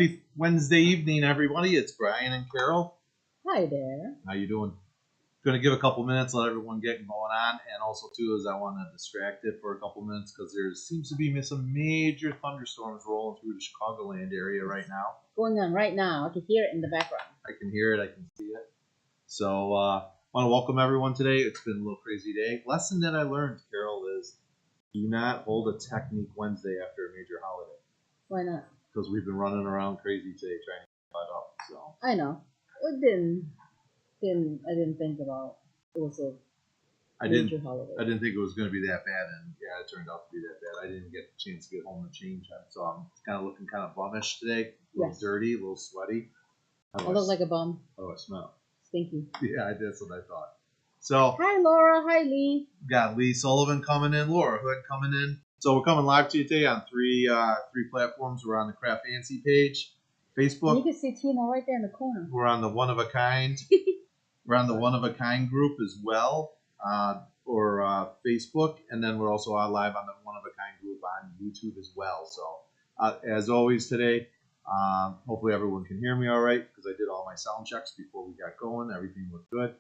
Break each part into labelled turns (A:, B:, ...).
A: Happy Wednesday evening, everybody. It's Brian and Carol.
B: Hi there.
A: How you doing? Going to give a couple minutes, let everyone get going on, and also too is I want to distract it for a couple minutes because there seems to be some major thunderstorms rolling through the Chicagoland area right now.
B: Going on right now. I can hear it in the background.
A: I can hear it. I can see it. So I want to welcome everyone today. It's been a little crazy day. Lesson that I learned, Carol, is do not hold a Technique Wednesday after a major holiday.
B: Why not?
A: Because we've been running around crazy today trying to get caught up. So
B: I know. It didn't. I didn't think about it was a major holiday.
A: I didn't think it was going to be that bad, and yeah, it turned out to be that bad. I didn't get a chance to get home and change it, so I'm kind of looking kind of bummish today. A little dirty, a little sweaty.
B: I look like a bum.
A: Oh, I smell.
B: Stinky.
A: Yeah, that's what I thought. So
B: hi, Laura. Hi, Lee.
A: Got Lee Sullivan coming in, Laura Hood coming in. So we're coming live to you today on three platforms. We're on the CraftFancy page, Facebook.
B: And you can see Tina right there in the corner.
A: We're on the One of a Kind. We're on the One of a Kind group as well, or Facebook, and then we're also live on the One of a Kind group on YouTube as well. So as always today, hopefully everyone can hear me all right because I did all my sound checks before we got going. Everything looked good.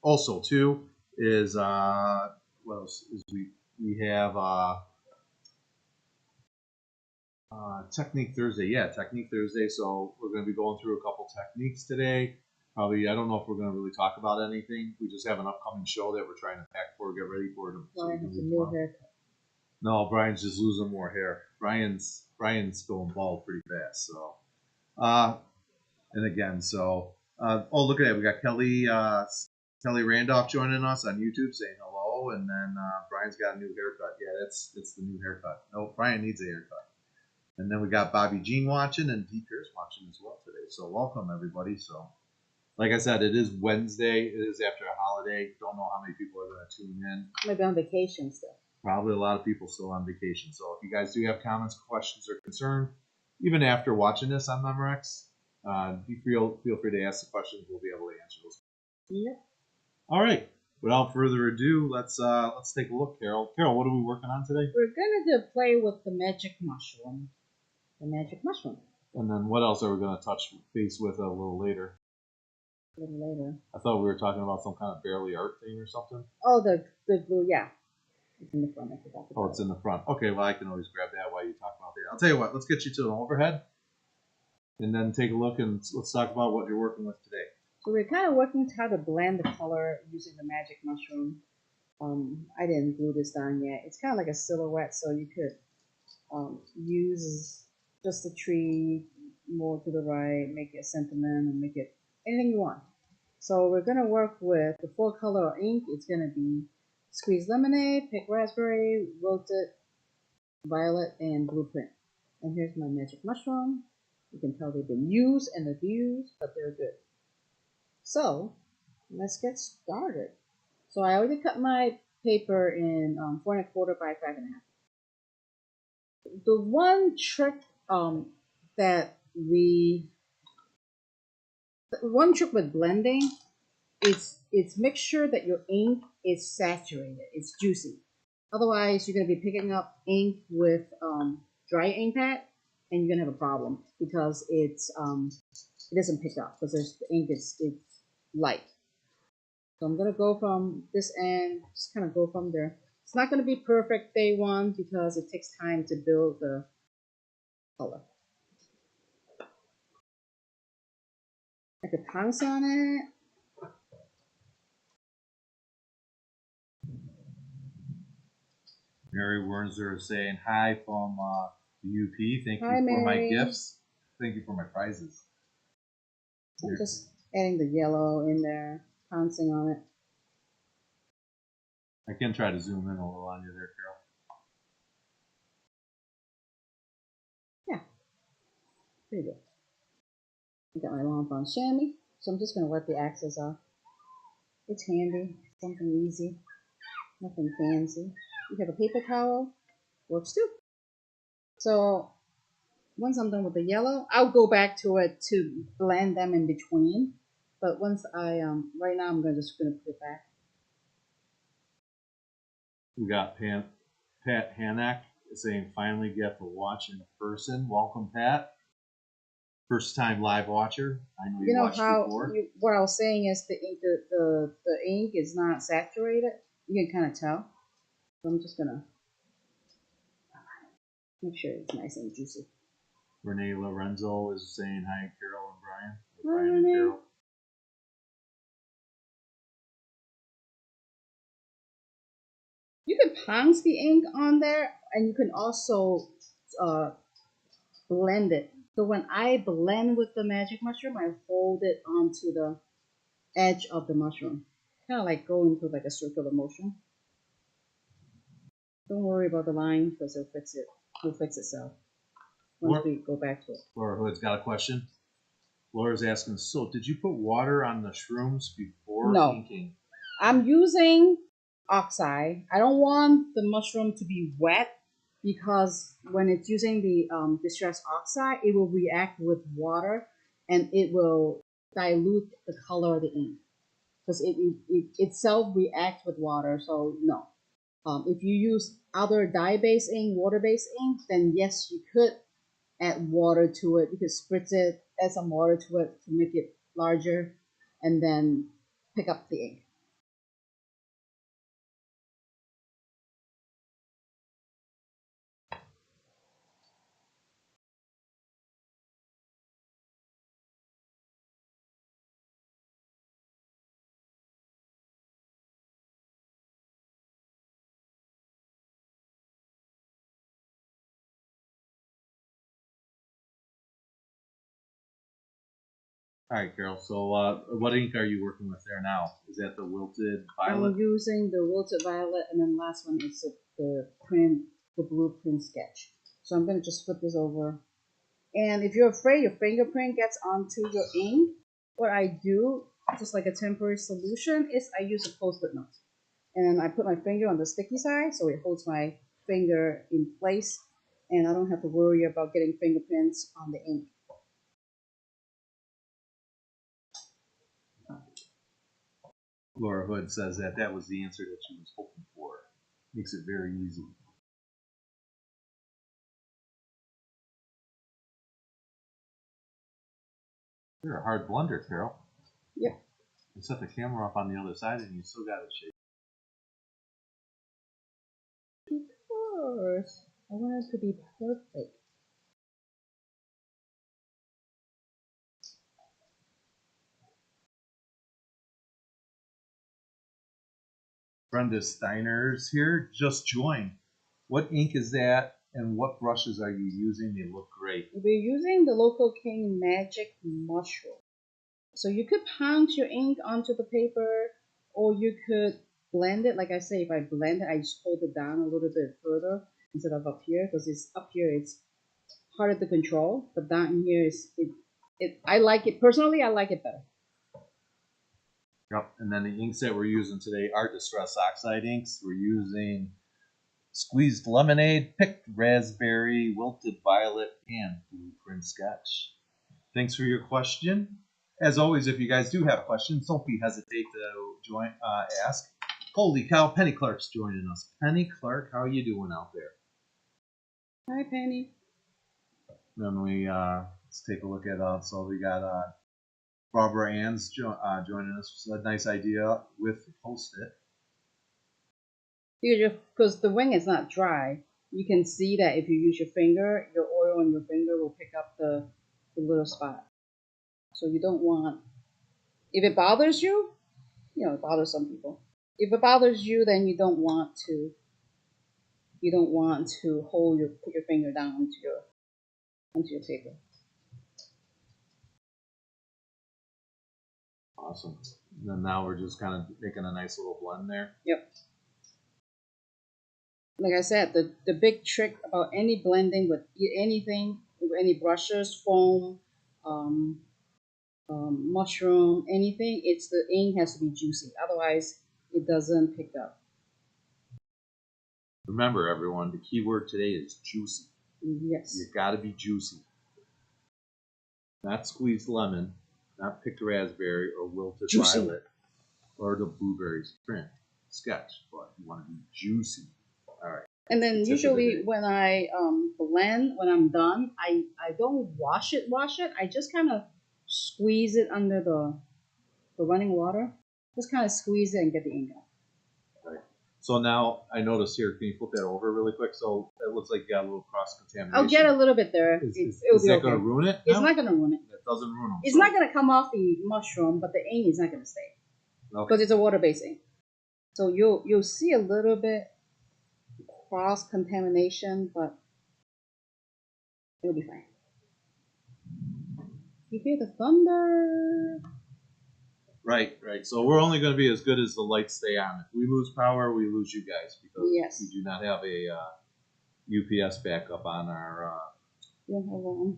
A: Also, too, is what else is we have Technique Thursday. Yeah, Technique Thursday. So we're going to be going through a couple techniques today. Probably, I don't know if we're going to really talk about anything. We just have an upcoming show that we're trying to pack for, get ready for.
B: Brian has a new haircut.
A: No, Brian's just losing more hair. Brian's going bald pretty fast. So, and again, so oh, look at that. We got Kelly Randolph joining us on YouTube saying hello, and then Brian's got a new haircut. Yeah, it's the new haircut. No, Brian needs a haircut. And then we got Bobby Jean watching and Dee Pierce watching as well today. So welcome everybody. So, like I said, it is Wednesday. It is after a holiday. Don't know how many people are going to tune in.
B: Maybe on vacation still.
A: Probably a lot of people still on vacation. So if you guys do have comments, questions, or concern, even after watching this on Memorex, feel free to ask the questions. We'll be able to answer those.
B: Yep.
A: All right. Without further ado, let's take a look, Carol. Carol, what are we working on today?
B: We're gonna play with the magic mushroom. The magic mushroom.
A: And then what else are we going to touch base with a little later?
B: A little later.
A: I thought we were talking about some kind of barely art thing or something.
B: Oh, the glue, yeah. It's in the front. I forgot.
A: Oh, it's in the front. Okay, well, I can always grab that while you talk about that. I'll tell you what. Let's get you to an overhead, and then take a look and let's talk about what you're working with today.
B: So we're kind of working how to blend the color using the magic mushroom. I didn't glue this down yet. It's kind of like a silhouette, so you could use just the tree more to the right, make it a sentiment, and make it anything you want. So we're going to work with the full color ink. It's going to be squeezed lemonade, picked raspberry, wilted violet, and blueprint. And here's my magic mushroom. You can tell they've been used and abused, but they're good. So let's get started. So I already cut my paper in 4 1/4 by 5 1/2. The one trick one trick with blending is make sure that your ink is saturated, it's juicy. Otherwise, you're going to be picking up ink with dry ink pad, and you're going to have a problem because it doesn't pick up because the ink is light. So I'm going to go from this end, just kind of go from there. It's not going to be perfect day one because it takes time to build the color. I could pounce on it.
A: Mary Wernzer is saying hi from the UP. Thank you
B: Hi,
A: for
B: Mary.
A: my gifts. Thank you for my prizes.
B: I'm just adding the yellow in there, pouncing on it.
A: I can try to zoom in a little on you there, Carol.
B: Yeah, pretty good. I got my long front chamois, so I'm just going to wipe the axes off. It's handy, something easy, nothing fancy. You have a paper towel, works too. So once I'm done with the yellow, I'll go back to it to blend them in between. But once I right now I'm just going to put it back.
A: We got Pat Hanak saying finally get to watch in person. Welcome, Pat. First time live watcher. I know
B: You
A: you
B: know
A: watched
B: how
A: before.
B: what I was saying is the ink is not saturated. You can kind of tell. So I'm just gonna make sure it's nice and juicy.
A: Renee Lorenzo is saying hi, Carol and Brian. Or
B: Hi,
A: Brian and
B: Renee.
A: Carol.
B: You can pounce the ink on there, and you can also uh, blend it. So when I blend with the magic mushroom, I hold it onto the edge of the mushroom, kind of like go into like a circular motion. Don't worry about the line because it'll fix it. It'll fix itself once we go back to it.
A: Laura Hood's got a question. Laura's asking, so did you put water on the shrooms before inking?
B: I'm using oxide. I don't want the mushroom to be wet because when it's using the distress oxide, it will react with water and it will dilute the color of the ink because it itself reacts with water. So no. If you use other dye-based ink, water-based ink, then yes, you could add water to it. You could spritz it, add some water to it to make it larger, and then pick up the ink.
A: All right, Carol. So what ink are you working with there now? Is that the wilted violet?
B: I'm using the wilted violet, and then last one is the print, the blue print sketch. So I'm gonna just flip this over. And if you're afraid your fingerprint gets onto your ink, what I do, just like a temporary solution, is I use a post-it note. And I put my finger on the sticky side so it holds my finger in place and I don't have to worry about getting fingerprints on the ink.
A: Laura Hood says that was the answer that she was hoping for. Makes it very easy. You're a hard blender, Carol.
B: Yep.
A: You set the camera up on the other side and you still got it shaped.
B: Because I want it to be perfect.
A: Brenda Steiner's here. Just joined. What ink is that and what brushes are you using? They look great.
B: We're using the Local King Magic Mushroom. So you could pounce your ink onto the paper or you could blend it. Like I say, if I blend it, I just hold it down a little bit further instead of up here because it's up here, it's harder to control, but down here is I like it personally. I like it better.
A: Yep. And then the inks that we're using today are Distress Oxide inks. We're using Squeezed Lemonade, Picked Raspberry, Wilted Violet, and Blueprint Sketch. Thanks for your question. As always, if you guys do have questions, don't be hesitate to join, ask. Holy cow, Penny Clark's joining us. Penny Clark, how are you doing out there?
B: Hi, Penny.
A: Then we let's take a look at so we got Barbara Ann's joining us with a nice idea with Post-it.
B: Because the wing is not dry, you can see that if you use your finger, your oil on your finger will pick up the little spot. So you don't want, if it bothers you, it bothers some people. If it bothers you, then you don't want to put your finger down onto your paper.
A: Awesome. And then now we're just kind of making a nice little blend there.
B: Yep. Like I said, the big trick about any blending with anything, with any brushes, foam, mushroom, anything, it's the ink has to be juicy. Otherwise, it doesn't pick up.
A: Remember, everyone, the key word today is juicy.
B: Yes.
A: You got to be juicy. Not squeezed lemon, not picked raspberry or wilted violet or the blueberries print sketch, but you want to be juicy. All right.
B: And then
A: Tip of the
B: usually
A: day.
B: when I blend, when I'm done, I don't wash it. I just kind of squeeze it under the running water. Just kind of squeeze it and get the ink out.
A: Right. So now I noticed here. Can you flip that over really quick? So it looks like you got a little cross contamination.
B: I'll get a little bit there. It'll
A: Is
B: be
A: that
B: okay.
A: going to ruin it?
B: It's
A: No?
B: not gonna ruin it.
A: That doesn't ruin them.
B: It's not gonna come off the mushroom, but the ink is not gonna stay because
A: Okay.
B: it's a water-based ink. So you'll see a little bit cross contamination, but it'll be fine. You hear the thunder?
A: Right, right. So we're only going to be as good as the lights stay on. If we lose power, we lose you guys because
B: Yes.
A: we do not have a UPS backup on our.
B: You don't have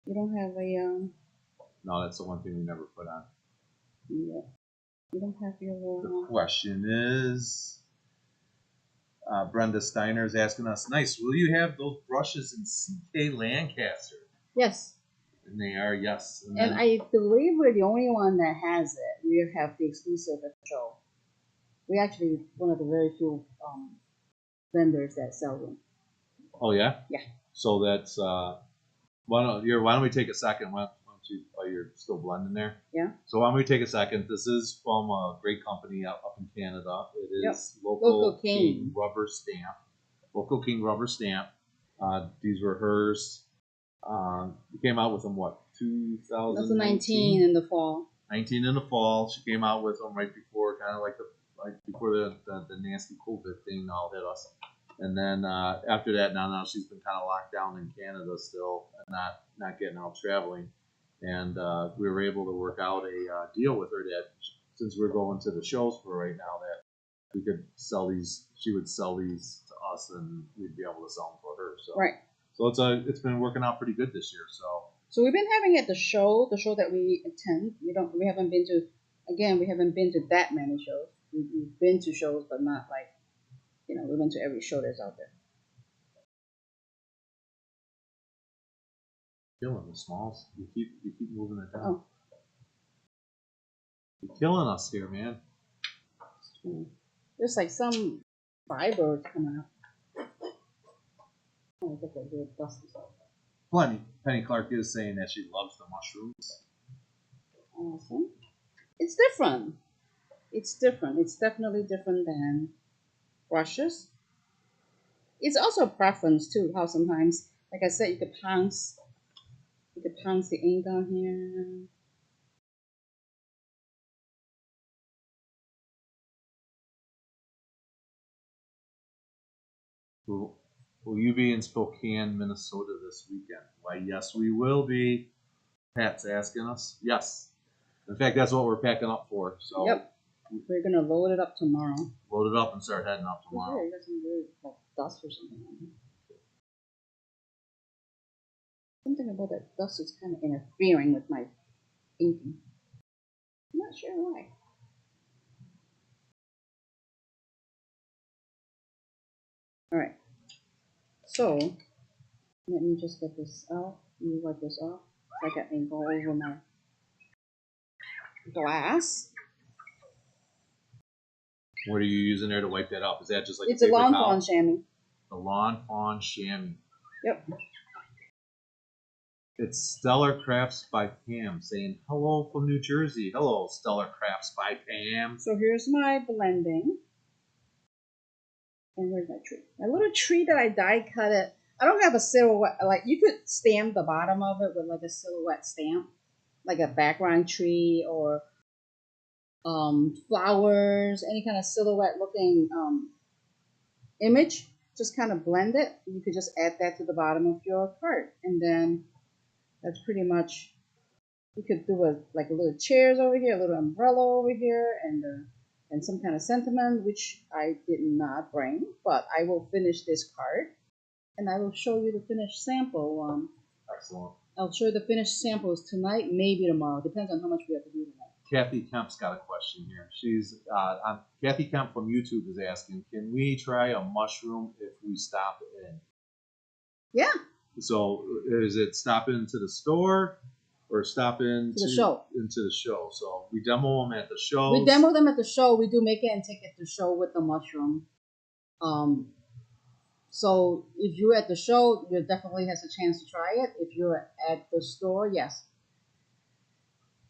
B: you don't have a
A: No, that's the one thing we never put on.
B: yeah. You don't have your
A: The question is, Brenda Steiner is asking us, nice, will you have those brushes in CK Lancaster?
B: yes.
A: And they are, yes.
B: And
A: then,
B: I believe we're the only one that has it. We have the exclusive at the show. We actually one of the very few vendors that sell them.
A: oh yeah?
B: Yeah.
A: So that's, why don't we take a second, while you're still blending there?
B: Yeah.
A: So why don't we take a second? This is from a great company up in Canada. It is
B: Local King.
A: Rubber Stamp. Local King Rubber Stamp. These were hers. We came out with them, what, 2019?
B: in the fall.
A: 19 in the fall. She came out with them right before, kind of like before the nasty COVID thing all hit us. And then after that, now she's been kind of locked down in Canada still, and not getting out traveling. And we were able to work out a deal with her that since we're going to the shows for right now, that we could sell these. She would sell these to us, and we'd be able to sell them for her. So
B: Right.
A: So it's been working out pretty good this year.
B: So we've been having it the show that we attend. We haven't been to that many shows. We've been to shows, but not like we went to every show that's out there.
A: Killing the Smalls. You keep moving it down.
B: Oh.
A: You're killing us here, man.
B: There's like some fiber coming out. Oh, look at the dust and stuff.
A: Penny Clark is saying that she loves the mushrooms.
B: Awesome. It's different. It's different. It's definitely different than brushes. It's also a preference too. How sometimes, like I said, you could pounce the ink on here.
A: Will you be in Spokane, Minnesota this weekend? Why, yes, we will be. Pat's asking us. Yes. In fact, that's what we're packing up for. So
B: Yep. We're gonna load it up tomorrow.
A: Load it up and start heading up tomorrow.
B: Okay, you got some weird like dust or something on here. Something about that dust is kind of interfering with my inking. I'm not sure why. All right. So let me just get this out. Let me wipe this off. I got ink all over my glass.
A: What are you using there to wipe that off? Is that just like
B: It's a
A: paper
B: Lawn
A: towel?
B: Fawn chamois.
A: The Lawn Fawn chamois.
B: Yep.
A: It's Stellar Crafts by Pam saying hello from New Jersey. Hello, Stellar Crafts by Pam.
B: So here's my blending. And where's my tree? My little tree that I die cut it. I don't have a silhouette. Like you could stamp the bottom of it with like a silhouette stamp, like a background tree or flowers, any kind of silhouette looking image. Just kind of blend it. You could just add that to the bottom of your card, and then that's pretty much. You could do a little chairs over here, a little umbrella over here, and some kind of sentiment, which I did not bring, but I will finish this card, and I will show you the finished sample.
A: Excellent.
B: I'll show you the finished samples tonight, maybe tomorrow. Depends on how much we have to do tonight.
A: Kathy Kemp's got a question here. She's Kathy Kemp from YouTube is asking, can we try a mushroom if we stop in?
B: Yeah.
A: So is it stop into the store or stop into
B: the show?
A: Into the show. So we demo them at the show.
B: We demo them at the show. We do make it and take it to show with the mushroom. So if you're at the show, you definitely has a chance to try it. If you're at the store, yes.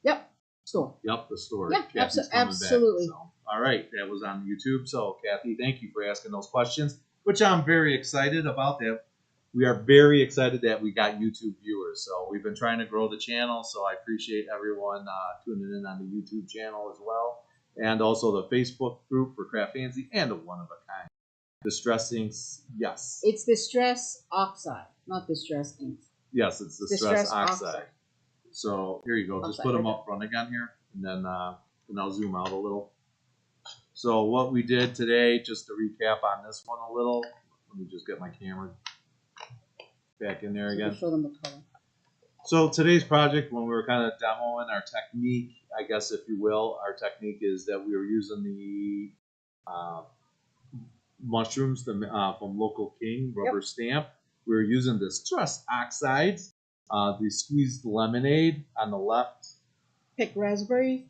B: Yep, store.
A: Yep, the store.
B: Yeah,
A: Kathy's coming
B: absolutely.
A: back. So, all right, that was on YouTube. So, Kathy, thank you for asking those questions, which I'm very excited about. That we are very excited that we got YouTube viewers. So we've been trying to grow the channel. So I appreciate everyone tuning in on the YouTube channel as well, and also the Facebook group for CraftFancy and the One of a Kind. Distress inks, yes.
B: It's distress oxide, not distress ink.
A: Yes, it's distress oxide. So here you go. Just put them up front again here, and then I'll zoom out a little. So what we did today, just to recap on this one a little. Let me just get my camera back in there again.
B: Show them the color.
A: So today's project, when we were kind of demoing our technique, I guess if you will, our technique is that we were using the mushrooms from Local King rubber stamp. We were using this distress oxides. The squeezed lemonade on the left.
B: Pick raspberry.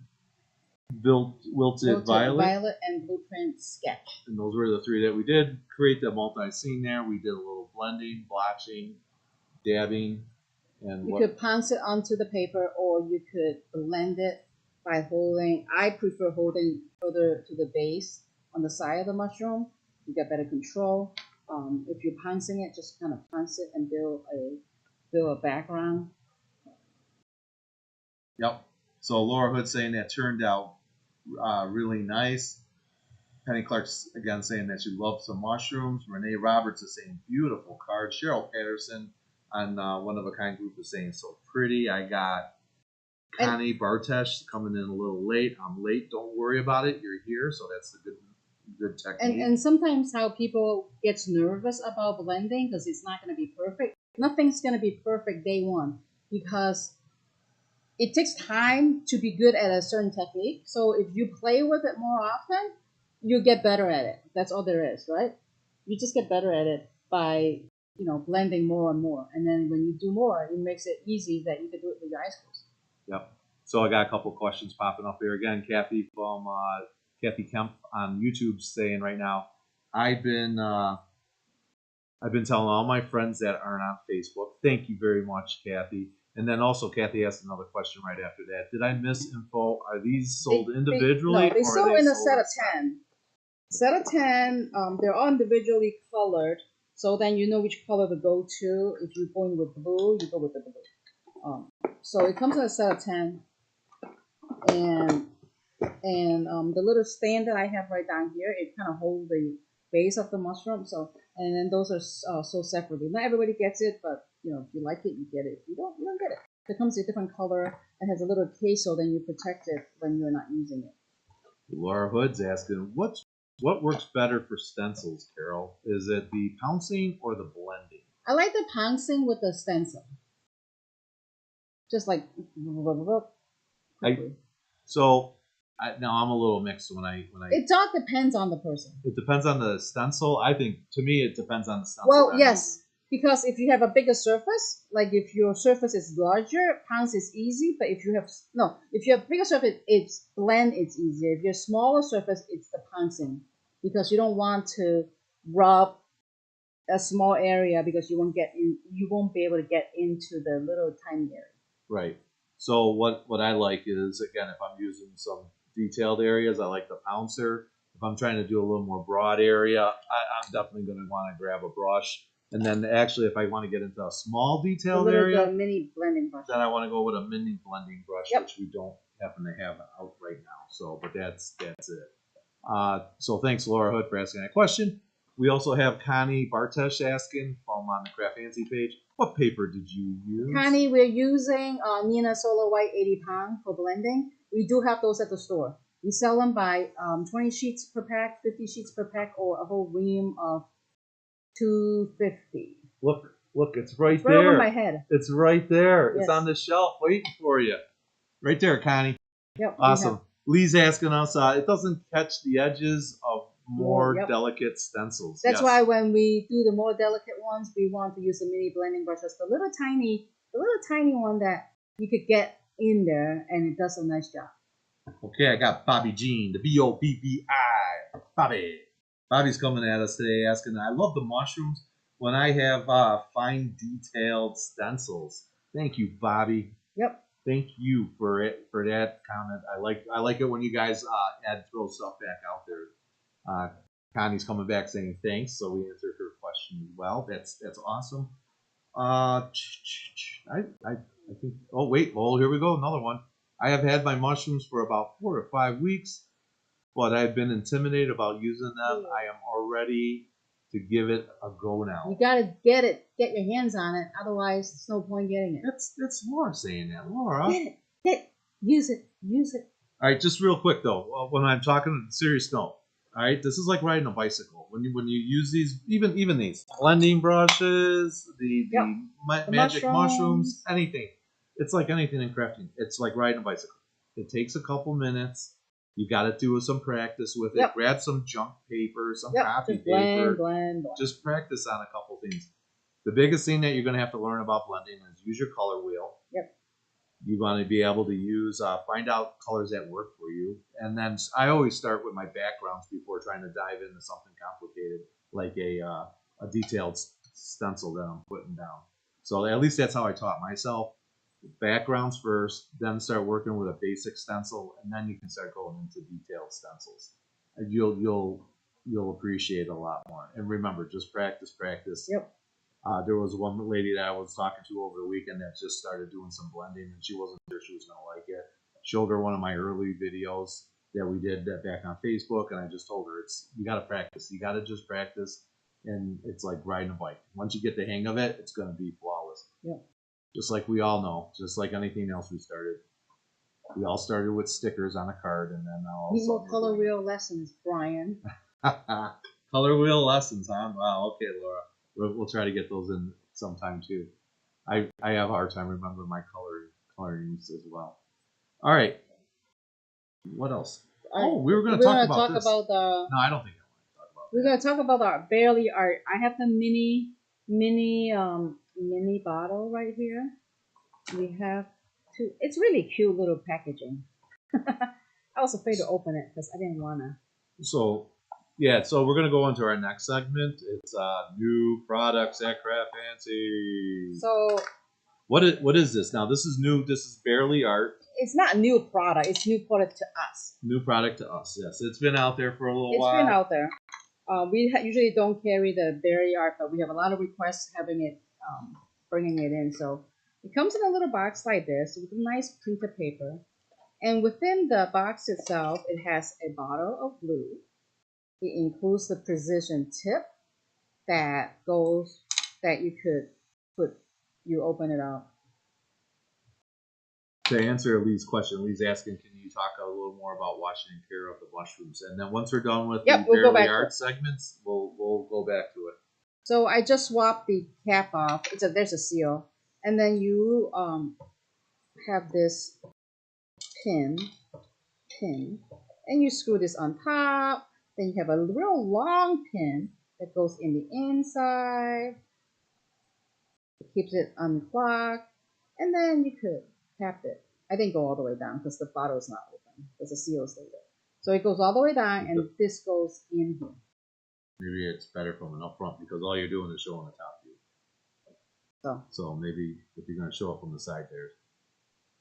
A: Wilted violet.
B: And blueprint sketch.
A: And those were the three that we did. Create the multi-scene there. We did a little blending, blotching, dabbing. And
B: you could pounce it onto the paper, or you could blend it by holding. I prefer holding further to the base on the side of the mushroom. You get better control. If you're pouncing it, just kind of pounce it and build a background.
A: Yep. So Laura Hood saying that turned out really nice. Penny Clark's again saying that she loves some mushrooms. Renee Roberts is saying beautiful card. Cheryl Patterson on One of a Kind group is saying so pretty. I got Connie Bartesh coming in a little late. I'm late. Don't worry about it. You're here, so that's the good technique.
B: And sometimes how people gets nervous about blending because it's not going to be perfect. Nothing's going to be perfect day one because it takes time to be good at a certain technique. So if you play with it more often, you get better at it. That's all there is, right? You just get better at it by blending more and more. And then when you do more, it makes it easy that you can do it with your eyes closed.
A: Yep. So I got a couple questions popping up here again. Kathy from Kathy Kemp on YouTube saying right now, I've been telling all my friends that aren't on Facebook. Thank you very much, Kathy. And then also Kathy asked another question right after that. Did I miss info? Are these sold individually?
B: No, they sold in a set of 10. Set of 10. They're all individually colored, so then you know which color to go to. If you're going with blue, you go with the blue. So it comes in a set of 10, and the little stand that I have right down here, it kind of holds the base of the mushroom. So, and then those are sold separately. Not everybody gets it, but if you like it, you get it. If you don't get it. It comes in a different color and has a little case, so then you protect it when you're not using it.
A: Laura Hood's asking, what works better for stencils, Carol? Is it the pouncing or the blending?
B: I like the pouncing with the stencil. Just like
A: now I'm a little mixed when I.
B: It all depends on the person.
A: It depends on the stencil. I think to me it depends on the stencil.
B: Well, yes, because if you have a bigger surface, like if your surface is larger, pounce is easy. But if you have bigger surface, it's blend. It's easier. If you have smaller surface, it's the pouncing, because you don't want to rub a small area because you won't be able to get into the little tiny area.
A: Right. So what I like is, again, if I'm using some detailed areas, I like the pouncer. If I'm trying to do a little more broad area, I'm definitely going to want to grab a brush. And then actually, if I want to get into a small detailed area,
B: the mini blending brush.
A: Then I want to go with a mini blending brush, which we don't happen to have out right now. So, but that's it. So thanks, Laura Hood, for asking that question. We also have Connie Bartesh asking from on the CraftFancy page, what paper did you use?
B: Connie, we're using Nina Solar White 80 pound for blending. We do have those at the store. We sell them by 20 sheets per pack, 50 sheets per pack, or a whole ream of 250.
A: Look, it's right
B: there.
A: Right
B: over my head.
A: It's right there.
B: Yes.
A: It's on the shelf waiting for you. Right there, Connie.
B: Yep.
A: Awesome. Lee's asking us, it doesn't catch the edges of more delicate stencils.
B: That's why when we do the more delicate ones, we want to use the mini blending brushes, the little tiny one that you could get in there, and it does a nice job.
A: Okay, I got Bobby Jean, the BOBBI. Bobby. Bobby's coming at us today asking, I love the mushrooms when I have fine detailed stencils. Thank you, Bobby.
B: Yep.
A: Thank you for that comment. I like it when you guys throw stuff back out there. Connie's coming back saying thanks, so we answered her question as well. That's awesome. I think. Oh wait, well here we go, another one. I have had my mushrooms for about 4 to 5 weeks, but I've been intimidated about using them. I am all ready to give it a go now.
B: You gotta get your hands on it. Otherwise, there's no point getting it.
A: That's Laura saying that. Laura,
B: Use it.
A: All right, just real quick though, when I'm talking on a serious note, all right, this is like riding a bicycle. When you use these, even these blending brushes, the magic mushrooms, anything, it's like anything in crafting. It's like riding a bicycle. It takes a couple minutes. You got to do some practice with it. Grab some junk paper, some copy paper.
B: Blend.
A: Just practice on a couple things. The biggest thing that you're going to have to learn about blending is use your color wheel.
B: Yep.
A: You want to be able to use, find out colors that work for you. And then I always start with my backgrounds before trying to dive into something complicated, like a detailed stencil that I'm putting down. So at least that's how I taught myself. Backgrounds first, then start working with a basic stencil, and then you can start going into detailed stencils. And you'll appreciate it a lot more. And remember, just practice.
B: Yep.
A: There was one lady that I was talking to over the weekend that just started doing some blending, and she wasn't sure she was going to like it. Showed her one of my early videos that we did back on Facebook, and I just told her, you got to practice. You got to just practice, and it's like riding a bike. Once you get the hang of it, it's going to be flawless.
B: Yep.
A: Just like we all know, just like anything else we all started with stickers on a card, and then all.
B: Need more color wheel lessons, Brian.
A: Color wheel lessons, huh? Wow. Okay, Laura. We'll try to get those in sometime too. I have a hard time remembering my colorings as well. All right. What else? We were going to talk about this. No, I don't think I want to talk about.
B: We're going to talk about our barely art. I have the mini bottle right here. We have two. It's really cute little packaging. I was afraid to open it because I didn't want to.
A: So we're going to go into our next segment. It's new products at CraftFancy.
B: So
A: what is this? Now, this is new. This is barely art.
B: It's not new product. It's new product to us.
A: New product to us, yes. It's been out there for a little while.
B: It's been out there. We usually don't carry the barely art, but we have a lot of requests having it, bringing it in. So it comes in a little box like this with a nice printed paper. And within the box itself, it has a bottle of glue. It includes the precision tip that you could put. You open it up.
A: To answer Lee's question, Lee's asking, can you talk a little more about washing and care of the mushrooms? And then once we're done with the barely art segments, we'll go back to it.
B: So I just swapped the cap off. There's a seal, and then you have this pin, and you screw this on top. Then you have a real long pin that goes in the inside. It keeps it unclogged, and then you could tap it. I didn't go all the way down because the bottle is not open because the seal is still there. So it goes all the way down, and this goes in here.
A: Maybe it's better from an up front because all you're doing is showing the top view. So maybe if you're going to show it from the side there.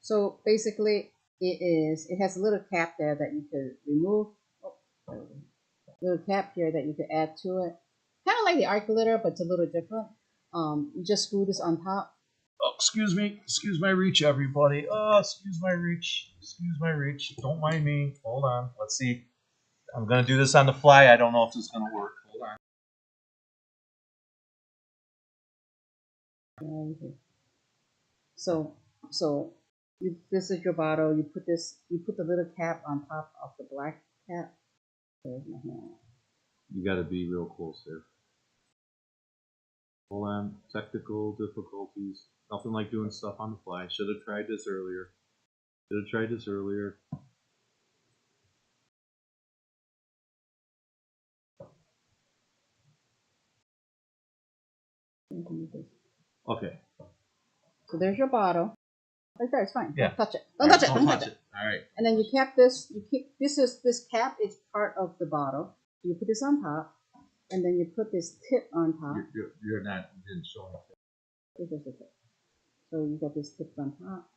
B: So basically, it has a little cap there that you could remove. Little cap here that you could add to it. Kind of like the art glitter, but it's a little different. You just screw this on top.
A: Oh, excuse my reach, everybody. Oh, excuse my reach. Don't mind me. Hold on. Let's see. I'm going to do this on the fly. I don't know if this is going to work. Hold on.
B: So this is your bottle. You put the little cap on top of the black cap. There's my hand.
A: You got to be real close there. Hold on. Technical difficulties. Nothing like doing stuff on the fly. Should have tried this earlier. Okay.
B: So there's your bottle. Right there, it's fine.
A: Yeah.
B: Don't touch it. Don't touch it.
A: All right.
B: And then you cap this. This cap is part of the bottle. You put this on top. and then you put this tip on top.
A: You're not, you didn't show me.
B: This is the tip. So you got this tip on top.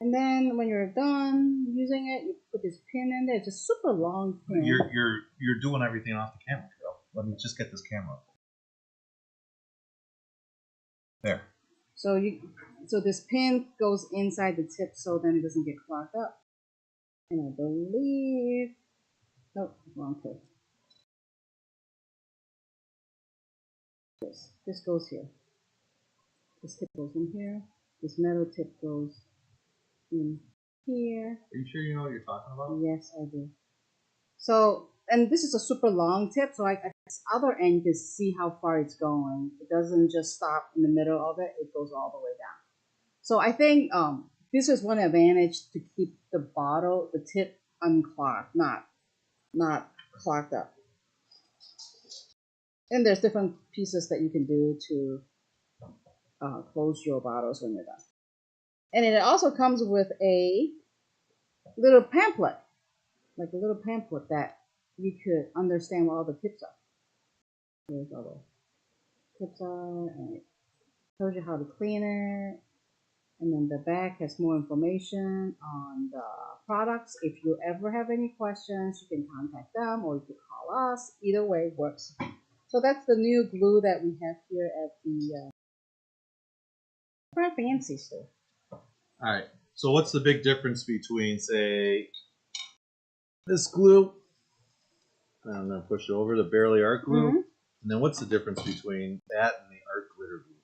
B: And then when you're done using it, you put this pin in there. It's a super long pin.
A: You're doing everything off the camera, Phil. Let me just get this camera. There.
B: So this pin goes inside the tip, so then it doesn't get clogged up. And I believe, nope, wrong tip. This goes here. This tip goes in here. This metal tip goes in here.
A: Are you sure you know what you're talking about?
B: Yes, I do. So, and this is a super long tip, so at this other end you can see how far it's going. It doesn't just stop in the middle of it, it goes all the way down. So I think this is one advantage to keep the bottle, the tip unclogged, not clogged up. And there's different pieces that you can do to close your bottles when you're done. And it also comes with a little pamphlet, like a little pamphlet that you could understand what all the tips are. Here's all the tips are, and it tells you how to clean it. And then the back has more information on the products. If you ever have any questions, you can contact them or you can call us. Either way works. So that's the new glue that we have here at the CraftFancy store.
A: All right. So what's the big difference between, say, this glue? I'm going to push it over, the Barely Art glue.
B: Mm-hmm.
A: And then what's the difference between that and the art glitter glue?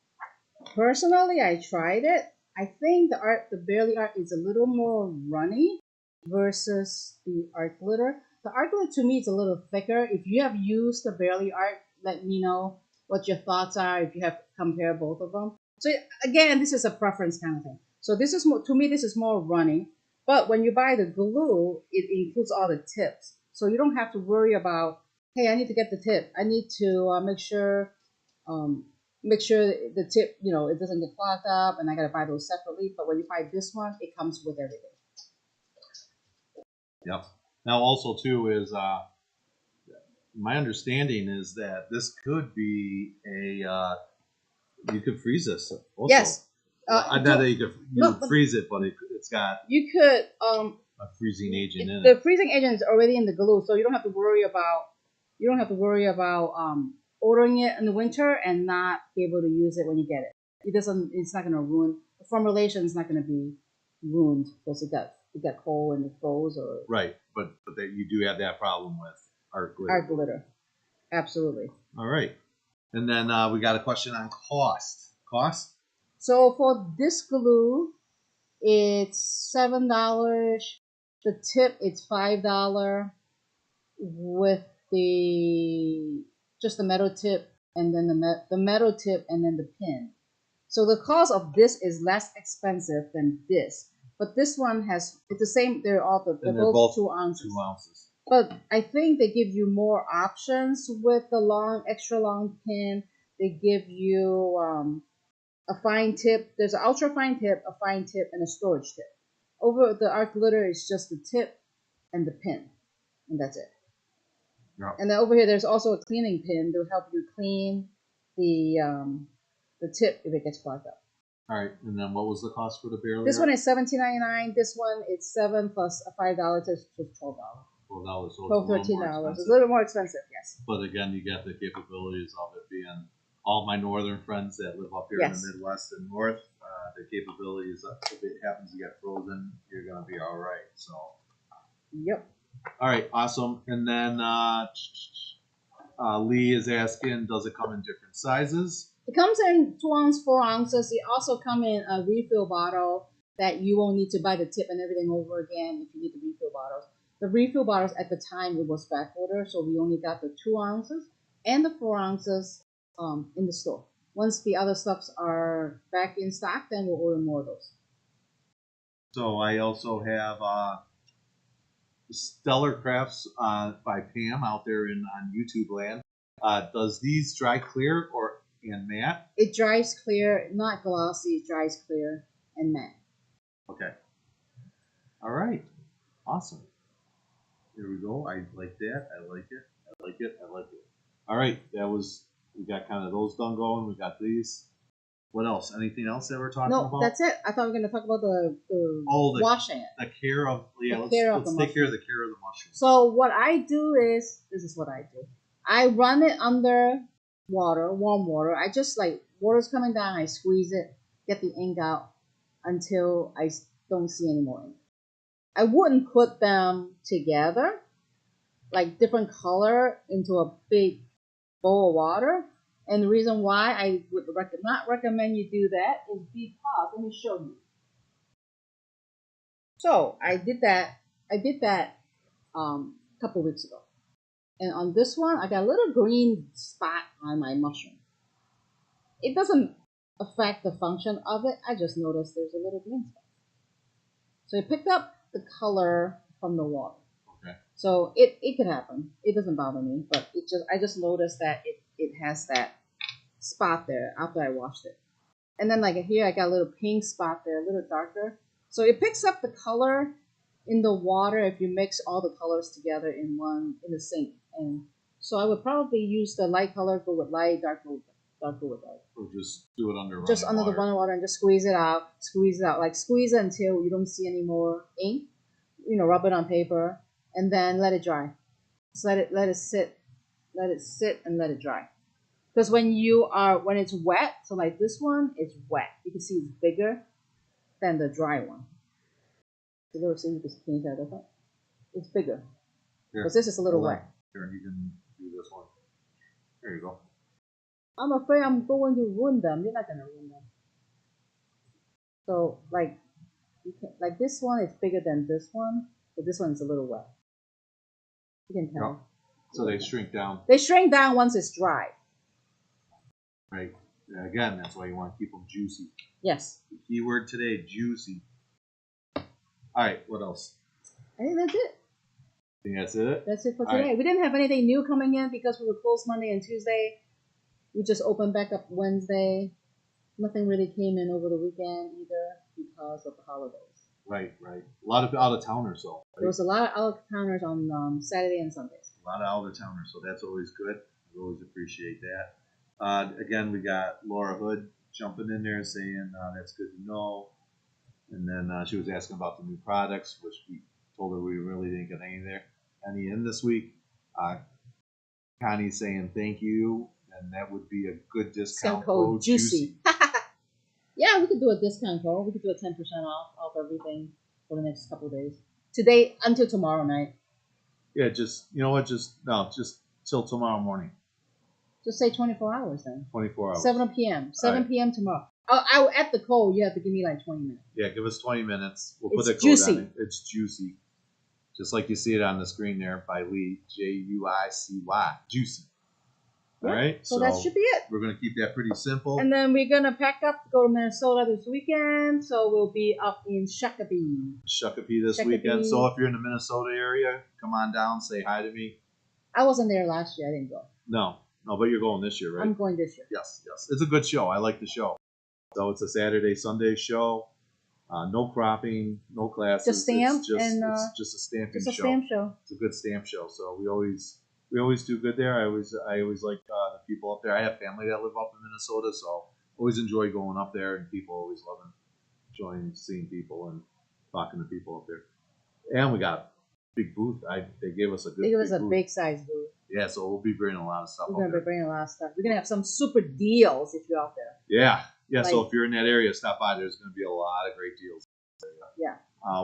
B: Personally, I tried it. I think the Barely Art is a little more runny versus the art glitter. The art glitter to me is a little thicker. If you have used the Barely Art, let me know what your thoughts are if you have compared both of them. So again, this is a preference kind of thing. So this is more, to me, this is more runny. But when you buy the glue, it includes all the tips. So you don't have to worry about, hey, I need to get the tip. I need to make sure the tip, it doesn't get clogged up, and I gotta buy those separately. But when you buy this one, it comes with everything.
A: Yep. Now also too is my understanding is that this could be a you could freeze this also.
B: Yes.
A: Not that you could freeze it, but it's got
B: you could
A: a freezing agent in it.
B: The freezing agent is already in the glue, so you don't have to worry about ordering it in the winter and not be able to use it when you get it. It's not gonna ruin the formulation. Is not gonna be ruined because it got cold and it froze or
A: right. But you do have that problem with art glitter.
B: Art glitter, absolutely.
A: All right, and then we got a question on cost. Cost.
B: So for this glue, it's $7. The tip it's $5 with just the metal tip and then the metal tip and then the pin. So the cost of this is less expensive than this, but this one it's the same. They're both 2 ounces.
A: 2 ounces.
B: But I think they give you more options with the extra long pin. They give you a fine tip. There's an ultra fine tip, a fine tip, and a storage tip. Over the art glitter is just the tip and the pin, and that's it.
A: Yep.
B: And then over here, there's also a cleaning pin to help you clean the tip if it gets clogged up.
A: All right, and then what was the cost for the Barely
B: This
A: Art?
B: one is $17.99. This one it's $7 plus a $5 to $12.
A: $12, so
B: $13. It's a little bit more expensive, yes.
A: But again, you get the capabilities of it being all my northern friends that live up here in the Midwest and North. The capabilities of if it happens to get frozen, you're gonna be all right. So.
B: Yep.
A: All right, awesome. And then Lee is asking, does it come in different sizes?
B: It comes in 2 ounces, 4 ounces. It also comes in a refill bottle that you won't need to buy the tip and everything over again if you need the refill bottles. The refill bottles at the time it was back order, so we only got the 2 ounces and the 4 ounces in the store. Once the other stuffs are back in stock, then we'll order more of those.
A: So I also have Stellar Crafts by Pam out there on YouTube land. Does these dry clear and matte?
B: It dries clear, not glossy. It dries clear and matte.
A: Okay. All right. Awesome. Here we go. I like that. I like it. I like it. I like it. All right, we got kind of those done going. We got these. What else? Anything else that we're talking
B: No,
A: about?
B: that's it. I thought we were going to talk about the washing it.
A: The care of
B: The care of
A: let's
B: the
A: take care of the care of the mushroom.
B: So what I do is, this is what I do. I run it under water, warm water. I just like, water's coming down, I squeeze it, get the ink out until I don't see any more ink. I wouldn't put them together, like different color into a big bowl of water. And the reason why I would not recommend you do that is because, let me show you. So I did that. A couple weeks ago. And on this one, I got a little green spot on my mushroom. It doesn't affect the function of it. I just noticed there's a little green spot. So it picked up the color from the water.
A: Okay.
B: So it could happen. It doesn't bother me, but I just noticed that it has that spot there after I washed it. And then like here, I got a little pink spot there, a little darker. So it picks up the color in the water if you mix all the colors together in the sink. And so I would probably use the light color, go with light, darker with dark.
A: Or just do it under
B: just under
A: water.
B: The running water and just squeeze it out, like squeeze it until you don't see any more ink. Rub it on paper and then let it dry. Just let it sit and let it dry. Because when it's wet, so like this one, it's wet. You can see it's bigger than the dry one. The little thing you can change that different. It's bigger. Because this is a little wet.
A: Here, you can do this one. There you go.
B: I'm afraid I'm going to ruin them. You're not gonna ruin them. So like this one is bigger than this one, but this one's a little wet. You can tell.
A: Yep. So they shrink down.
B: They shrink down once it's dry.
A: Right. Again, that's why you want to keep them juicy.
B: Yes.
A: The keyword today, juicy. All right. What else?
B: I think that's it.
A: I think that's it.
B: That's it for today. Right. We didn't have anything new coming in because we were closed Monday and Tuesday. We just opened back up Wednesday. Nothing really came in over the weekend either because of the holidays.
A: Right. A lot of out-of-towners, though. Right?
B: There was a lot of out-of-towners on Saturday and Sundays.
A: A lot of out-of-towners, so that's always good. We always appreciate that. Again, we got Laura Hood jumping in there saying that's good to know. And then she was asking about the new products, which we told her we really didn't get any in this week. Connie's saying thank you, and that would be a good discount code. Juicy.
B: Yeah, we could do a discount code. We could do a 10% off everything for the next couple of days. Today until tomorrow night.
A: Yeah, just till tomorrow morning.
B: Just say 24 hours then.
A: 24 hours.
B: 7 p.m. 7 p.m. tomorrow. I at the code, you have to give me like 20 minutes.
A: Yeah, give us 20 minutes. We'll put a code
B: juicy.
A: on it. It's juicy. Just like you see it on the screen there by Lee, Juicy. Juicy.
B: Yeah.
A: All right.
B: So that should be it.
A: We're going to keep that pretty simple.
B: And then we're going to pack up to go to Minnesota this weekend. So we'll be up in Shakopee
A: this weekend. So if you're in the Minnesota area, come on down, say hi to me.
B: I wasn't there last year. I didn't go.
A: No, but you're going this year, right?
B: I'm going this year.
A: Yes. It's a good show. I like the show. So it's a Saturday, Sunday show. No cropping, no classes.
B: Just stamp
A: it's just,
B: and
A: it's just a stamping show.
B: It's a stamp show.
A: It's a good stamp show. So we always do good there. I always like the people up there. I have family that live up in Minnesota, so always enjoy going up there, and people always love enjoying seeing people and talking to people up there. And we got a big booth. They gave us a
B: big size booth.
A: Yeah, so we'll be bringing a lot of stuff.
B: We're gonna be bringing a lot of stuff. We're gonna have some super deals if you're out there.
A: Yeah. So if you're in that area, stop by. There's gonna be a lot of great deals.
B: Yeah.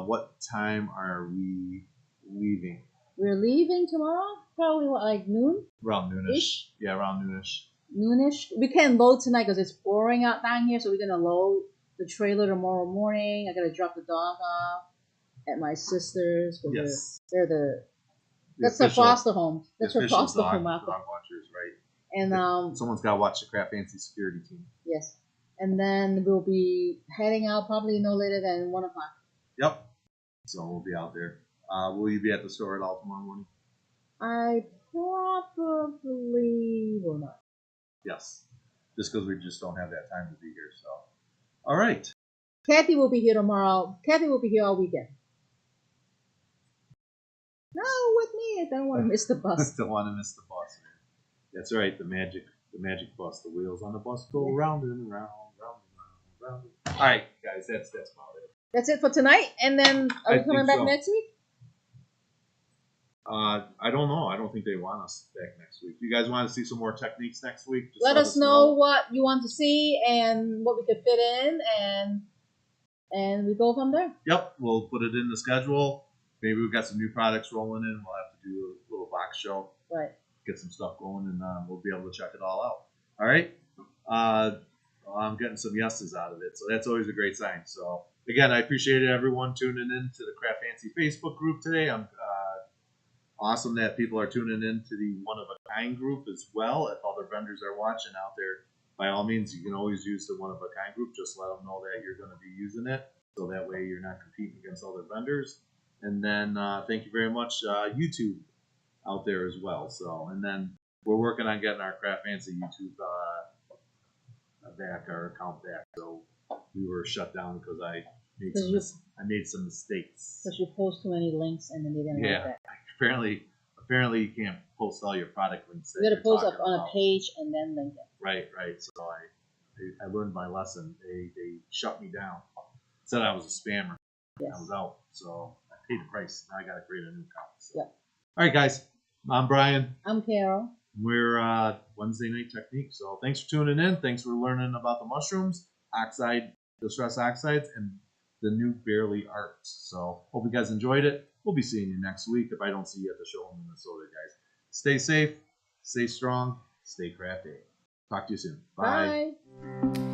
A: What time are we leaving?
B: We're leaving tomorrow. Probably like noon.
A: Around noonish. Yeah, around noonish.
B: Noonish. We can't load tonight because it's pouring out down here. So we're gonna load the trailer tomorrow morning. I gotta drop the dog off at my sister's.
A: Yes.
B: That's the foster home. That's her foster
A: dog
B: home out there.
A: Dog watchers, right?
B: And
A: someone's got to watch the CraftFancy security team.
B: Yes. And then we'll be heading out probably no later than 1 o'clock.
A: Yep. So we'll be out there. Will you be at the store at all tomorrow morning?
B: I probably will not.
A: Yes. Just because we just don't have that time to be here. So, all right.
B: Kathy will be here tomorrow. Kathy will be here all weekend. No, I don't want to miss the bus.
A: Don't want to miss the bus, man. That's right, the magic bus. The wheels on the bus go round and round, round and round, round. All right, guys, that's about it.
B: That's it for tonight. And then are we
A: I
B: coming
A: think
B: back
A: so.
B: next week?
A: I don't know. I don't think they want us back next week. You guys want to see some more techniques next week? Just
B: Let us know what you want to see and what we could fit in, and we go from there.
A: Yep, we'll put it in the schedule. Maybe we've got some new products rolling in. We'll have to do a little box show.
B: Right.
A: Get some stuff going, and we'll be able to check it all out. All right. I'm getting some yeses out of it, so that's always a great sign. So again, I appreciate everyone tuning in to the Craft Fancy Facebook group today. I'm awesome that people are tuning in to the One of a Kind group as well. If other vendors are watching out there, by all means, you can always use the One of a Kind group. Just let them know that you're going to be using it, so that way you're not competing against other vendors. And then thank you very much, YouTube out there as well. So, and then we're working on getting our Craft Fancy YouTube back, our account back. So we were shut down because I made some mistakes.
B: Because you post too many links and then they didn't like that.
A: Apparently you can't post all your product links.
B: You got to post up on a page and then link it.
A: Right. So I learned my lesson. They shut me down. Said I was a spammer. Yes. I was out. So I paid the price. Now I got to create a new account. So. Yep. All right, guys. I'm Brian.
B: I'm Carol.
A: We're Wednesday Night Technique. So thanks for tuning in. Thanks for learning about the mushrooms, distress oxides, and the new Barely Arts. So hope you guys enjoyed it. We'll be seeing you next week if I don't see you at the show in Minnesota, guys. Stay safe, stay strong, stay crafty. Talk to you soon. Bye.
B: Bye.